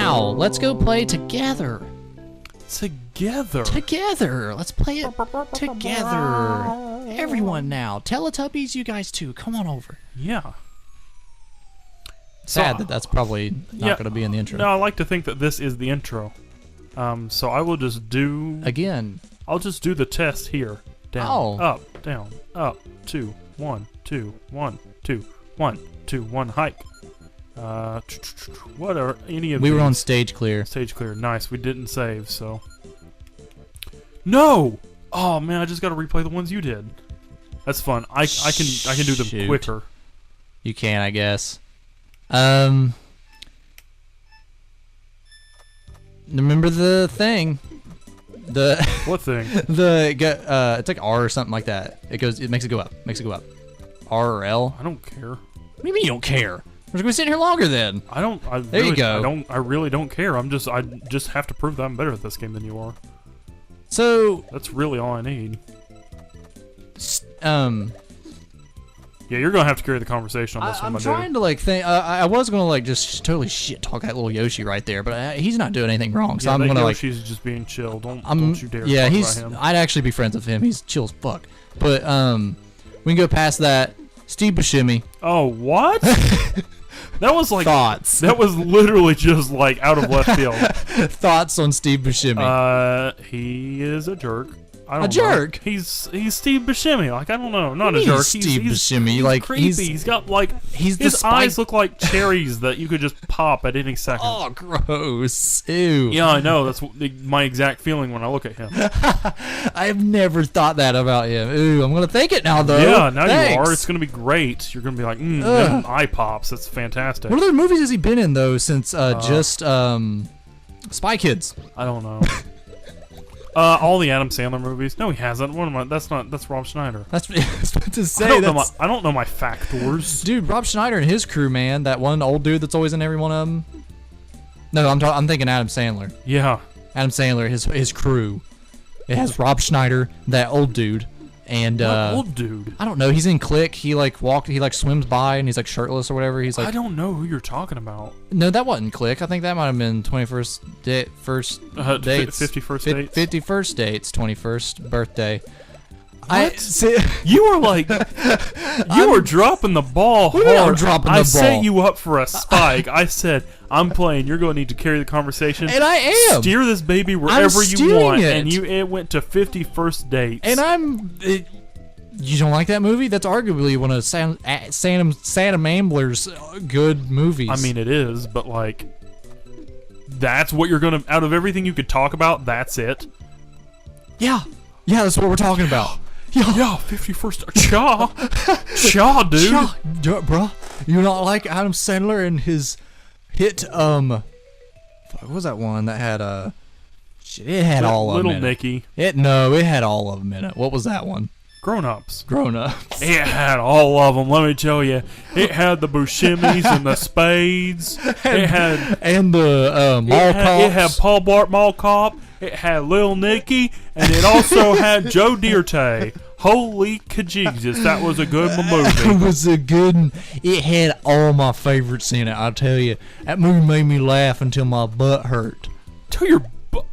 Now, let's go play together. Together. Let's play it together. Everyone now. Teletubbies, you guys too. Come on over. Yeah. Sad that that's probably not going to be in the intro. No, I like to think that this is the intro. So I will just do... Again. I'll just do the test here. Down, up, down, up, 2, 1, 2, 1, 2, 1, 2, 1, hike. Whatever, any of We these. were on stage clear. Stage clear, nice. We didn't save, so... No! Oh, man, I just got to replay the ones you did. That's fun. I can do them quicker. You can, I guess. Remember the thing? What thing? It's like R or something like that. It makes it go up. R or L. I don't care. What do you mean you don't care? We're gonna be sitting here longer then. You go. I really don't care. I just have to prove that I'm better at this game than you are. So that's really all I need. Yeah, you're gonna have to carry the conversation on this one. I'm trying to like think. I was gonna like just totally shit talk that little Yoshi right there, but he's not doing anything wrong. So I'm gonna Yoshi's just being chill. Don't you dare. Yeah, talk about him. I'd actually be friends with him. He's chill as fuck. But we can go past that. Steve Buscemi. Oh, what? That was like thoughts. That was literally just like out of left field. Thoughts on Steve Buscemi? He is a jerk. I don't a jerk. Know. He's Steve Buscemi. Like I don't know, not a jerk. Steve Buscemi. Like creepy. He's got like his eyes look like cherries that you could just pop at any second. Oh, gross! Ew. Yeah, I know. That's my exact feeling when I look at him. I've never thought that about him. Ooh, I'm gonna think it now though. Yeah, now Thanks. you are. It's gonna be great. You're gonna be like, them eye pops. That's fantastic. What other movies has he been in though since just Spy Kids? I don't know. All the Adam Sandler movies. No, he hasn't. That's Rob Schneider. That's what to say. I don't know my factors. Dude, Rob Schneider and his crew, man. That one old dude that's always in every one of them. No, I'm thinking Adam Sandler. Yeah. Adam Sandler, his crew. It has Rob Schneider, that old dude, and what old dude? I don't know. He's in Click. He like swims by and he's like shirtless or whatever. He's like, I don't know who you're talking about. No, that wasn't Click. I think that might have been 21st dates. 51st dates. 51st dates. 21st birthday. What? You were like, you were dropping the ball hard. I'm dropping the ball. I set you up for a spike. I said, I'm playing. You're going to need to carry the conversation. And I am. Steer this baby wherever you want. And it went to 51st dates. And you don't like that movie? That's arguably one of Sam Ambler's good movies. I mean, it is, but like, that's what you're going to, out of everything you could talk about, that's it. Yeah, that's what we're talking about. Yeah, 51st. Cha, dude. Cha, bruh. You not like Adam Sandler and his hit, what was that one that had, shit, it had all of them Little Nicky. It had all of them in it. What was that one? Grown Ups. It had all of them, let me tell you. It had the Buscemis and the Spades. And the Mall Cops. It had Paul Blart Mall Cop. It had Lil Nicky. And it also had Joe Dirt. Holy kajesus, that was a good movie. It was a good one. It had all my favorites in it, I'll tell you. That movie made me laugh until my butt hurt. Till your butt.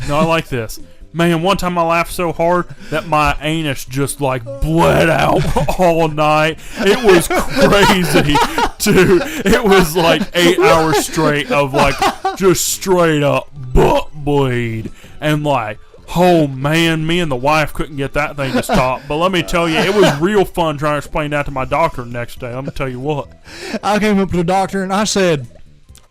No, I like this. Man, one time I laughed so hard that my anus just like bled out all night. It was crazy, dude. It was like 8 hours straight of like just straight up butt bleed. And like, oh man, me and the wife couldn't get that thing to stop. But let me tell you, it was real fun trying to explain that to my doctor the next day. Let me tell you what. I came up to the doctor and I said,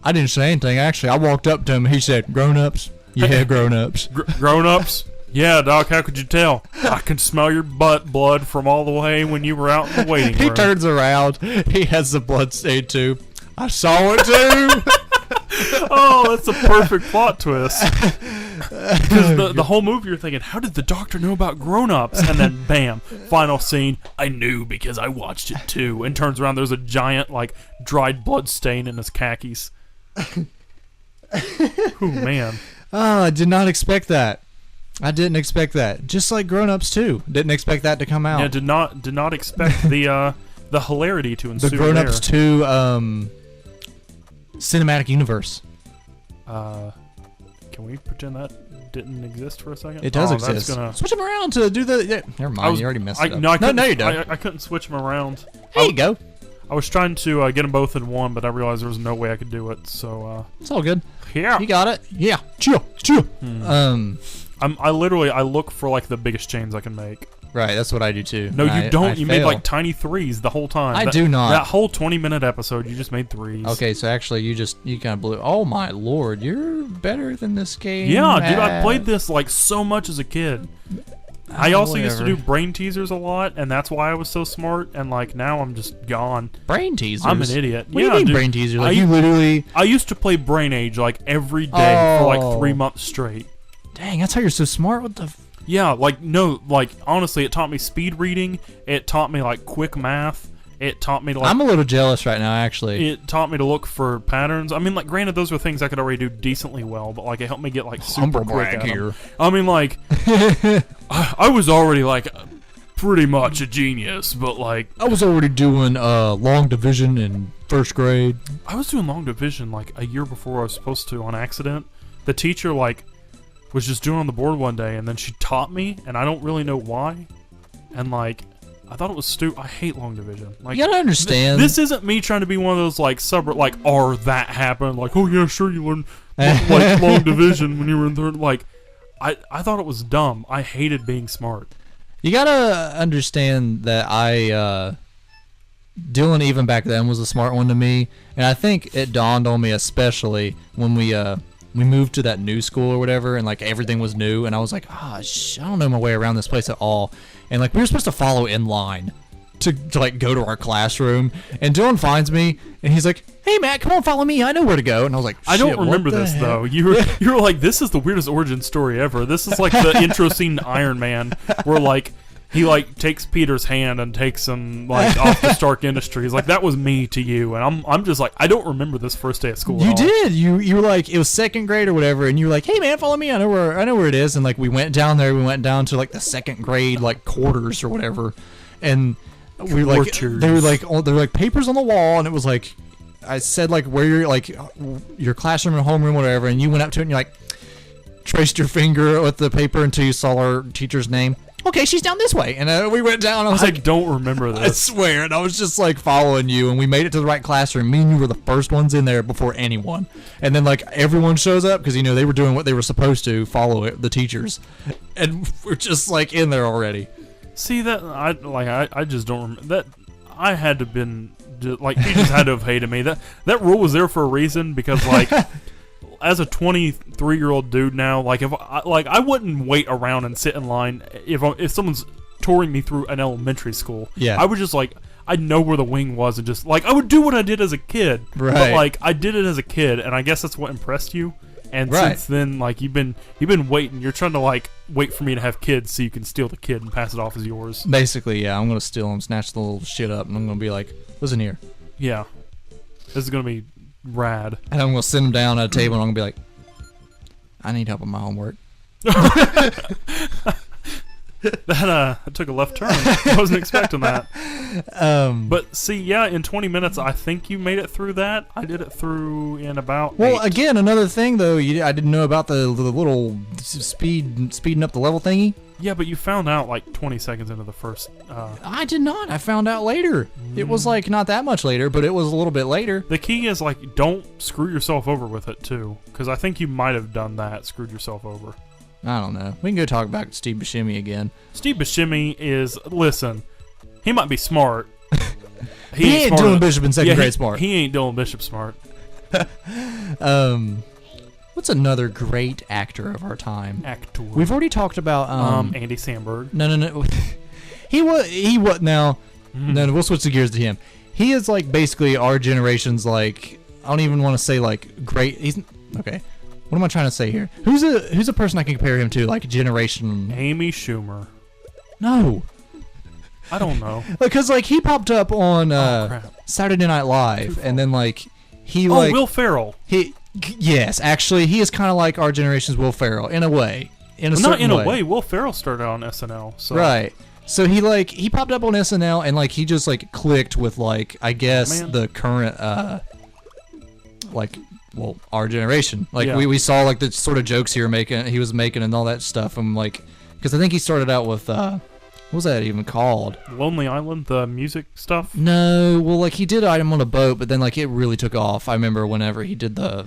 I didn't say anything actually. I walked up to him and he said, grown-ups. Yeah, grown-ups. Grown-ups? Yeah, Doc, how could you tell? I can smell your butt blood from all the way when you were out in the waiting room. He turns around. He has the blood-stained tube. I saw it too. Oh, that's a perfect plot twist. Because the whole movie you're thinking, how did the doctor know about grown-ups? And then, bam, final scene, I knew because I watched it too. And turns around, there's a giant, like, dried blood stain in his khakis. Oh, man. Oh, I did not expect that. I didn't expect that. Just like Grown Ups too. Didn't expect that to come out. Yeah, did not expect the hilarity to ensue. The Grown Ups 2 cinematic universe. Can we pretend that didn't exist for a second? It does that's exist. Gonna... Switch them around to do the. Yeah, never mind. You already messed it up. No, you don't. I couldn't switch them around. There you go. I was trying to get them both in one, but I realized there was no way I could do it. So it's all good. Yeah, you got it. Yeah, chill. I look for like the biggest chains I can make. Right, that's what I do too. No, you don't. You made like tiny threes the whole time. I do not. That whole 20-minute episode, you just made threes. Okay, so actually, you kind of blew. Oh my lord, you're better than this game. Yeah, dude, I played this like so much as a kid. I also used to do brain teasers a lot, and that's why I was so smart. And like now, I'm just gone. Brain teasers. I'm an idiot. What do you mean dude, brain teasers? Like you literally. I used to play Brain Age like every day for like 3 months straight. Dang, that's how you're so smart. What the? Yeah, like no, like honestly, it taught me speed reading. It taught me like quick math. It taught me to like. I'm a little jealous right now, actually. It taught me to look for patterns. I mean, like, granted, those were things I could already do decently well, but like, it helped me get like super quick at them. I mean, like, I was already like pretty much a genius, but like, I was already doing long division in first grade. I was doing long division like a year before I was supposed to on accident. The teacher like was just doing it on the board one day, and then she taught me, and I don't really know why, and like. I thought it was stupid. I hate long division. Like, you gotta understand. This isn't me trying to be one of those like that happened. Like, oh yeah, sure, you learned like long division when you were in third. Like, I thought it was dumb. I hated being smart. You gotta understand that Dylan even back then was a smart one to me, and I think it dawned on me especially when we moved to that new school or whatever, and like everything was new, and I was like, I don't know my way around this place at all. And like we were supposed to follow in line to like go to our classroom, and Dylan finds me and he's like, "Hey Matt, come on, follow me. I know where to go." And I was like, I don't remember this though. You were like, this is the weirdest origin story ever. This is like the intro scene to Iron Man, where like he like takes Peter's hand and takes him like off to Stark Industries. Like that was me to you, and I'm just like, I don't remember this first day of school. You did. You were like, it was second grade or whatever, and you were like, "Hey man, follow me. I know where it is." And like we went down there. We went down to like the second grade like quarters or whatever, and we were like they were like papers on the wall, and it was like I said like where you're like your classroom and homeroom whatever, and you went up to it and you like traced your finger with the paper until you saw our teacher's name. Okay, she's down this way. And we went down. I don't remember this. I swear. And I was just like following you. And we made it to the right classroom. Me and you were the first ones in there before anyone. And then like everyone shows up because, they were doing what they were supposed to, follow it, the teachers. And we're just like in there already. See, that I just don't remember. That I had to have been, like, teachers had to have hated me. That rule was there for a reason because, like... As a 23-year-old dude now, like I wouldn't wait around and sit in line if someone's touring me through an elementary school. Yeah, I would just like I'd know where the wing was and just like I would do what I did as a kid. Right. But like I did it as a kid, and I guess that's what impressed you. And since then, like you've been waiting. You're trying to like wait for me to have kids so you can steal the kid and pass it off as yours. Basically, yeah. I'm gonna steal him, snatch the little shit up, and I'm gonna be like, "Listen here." Yeah, this is gonna be rad. And I'm gonna sit him down at a table and I'm gonna be like, I need help with my homework. That took a left turn. I wasn't expecting that. But see, yeah, in 20 minutes, I think you made it through that. I did it through in about 8. Again, another thing though, I didn't know about the little speeding up the level thingy. Yeah, but you found out like 20 seconds into the first... I did not. I found out later. It was like not that much later, but it was a little bit later. The key is like don't screw yourself over with it too, because I think you might have done that, screwed yourself over. I don't know. We can go talk about Steve Buscemi again. Steve Buscemi is... Listen, he might be smart. He ain't Dylan Bishop in second grade smart. He ain't Dylan Bishop smart. What's another great actor of our time? Actor. We've already talked about Andy Samberg. No. He was now. No, we'll switch the gears to him. He is like basically our generation's like I don't even want to say like great. He's okay. What am I trying to say here? Who's a person I can compare him to like generation? Amy Schumer. No. I don't know. Because like he popped up on Saturday Night Live, and then like he Will Ferrell. Yes, actually, he is kind of like our generation's Will Ferrell in a way. Not in a way. Will Ferrell started on SNL. So. Right. So he popped up on SNL and like he just like clicked with like I guess the current like well, our generation. Like Yeah. we saw like the sort of jokes he was making and all that stuff. And like, because I think he started out with what was that even called? Lonely Island, the music stuff. No, well, like he did Item on a Boat, but then like it really took off. I remember whenever he did I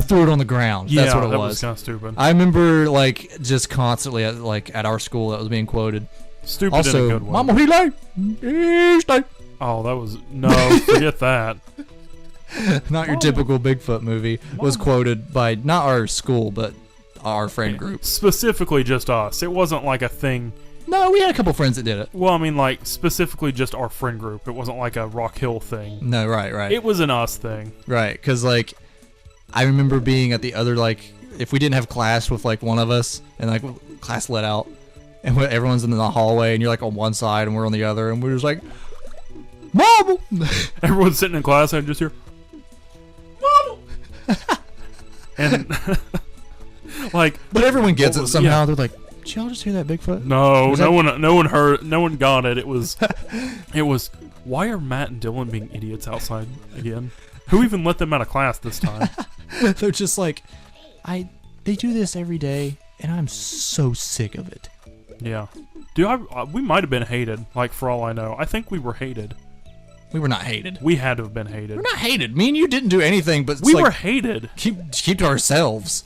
threw it on the ground. Yeah, That's what it that was. Kind of stupid. I remember like just constantly at our school that was being quoted. Stupid Also, in a good way. Mama, he late. He's late. Oh, that was no. Forget that. Not your typical Bigfoot movie was quoted by not our school, but our friend group. Specifically, just us. It wasn't like a thing. No, we had a couple friends that did it. Well, I mean, like specifically just our friend group. It wasn't like a Rock Hill thing. No, right. It was an us thing. Right, because like I remember being at the other like if we didn't have class with like one of us and like class let out and everyone's in the hallway and you're like on one side and we're on the other and we're just like, Mama! Everyone's sitting in class and I just hear, Mama! And like, but everyone gets it somehow. Yeah. They're like, did y'all just hear that Bigfoot? No one heard, no one got it. It was, why are Matt and Dylan being idiots outside again? Who even let them out of class this time? They're just like, they do this every day and I'm so sick of it. Yeah. Dude, we might have been hated, like, for all I know. I think we were hated. We were not hated. We had to have been hated. We're not hated. Me and you didn't do anything, but we like, were hated. Keep to ourselves.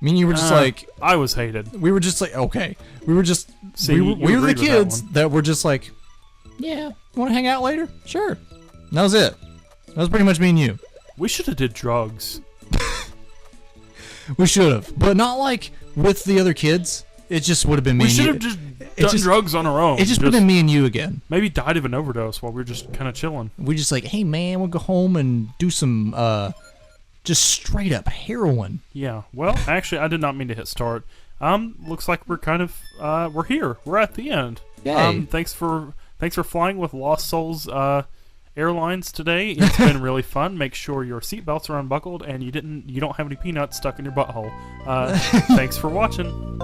Me and you were just like... I was hated. We were just like, okay. We were just... See, we were the kids that were just like, yeah, you want to hang out later? Sure. And that was it. That was pretty much me and you. We should have did drugs. We should have. But not like with the other kids. It just would have been me and you. We should have just done drugs on our own. It just would have been me and you again. Maybe died of an overdose while we were just kind of chilling. We just like, hey man, we'll go home and do some just straight up heroin. Yeah. Well, actually, I did not mean to hit start. Looks like we're kind of we're here. We're at the end. Yay. Thanks for flying with Lost Souls Airlines today. It's been really fun. Make sure your seatbelts are unbuckled and you don't have any peanuts stuck in your butthole. Thanks for watching.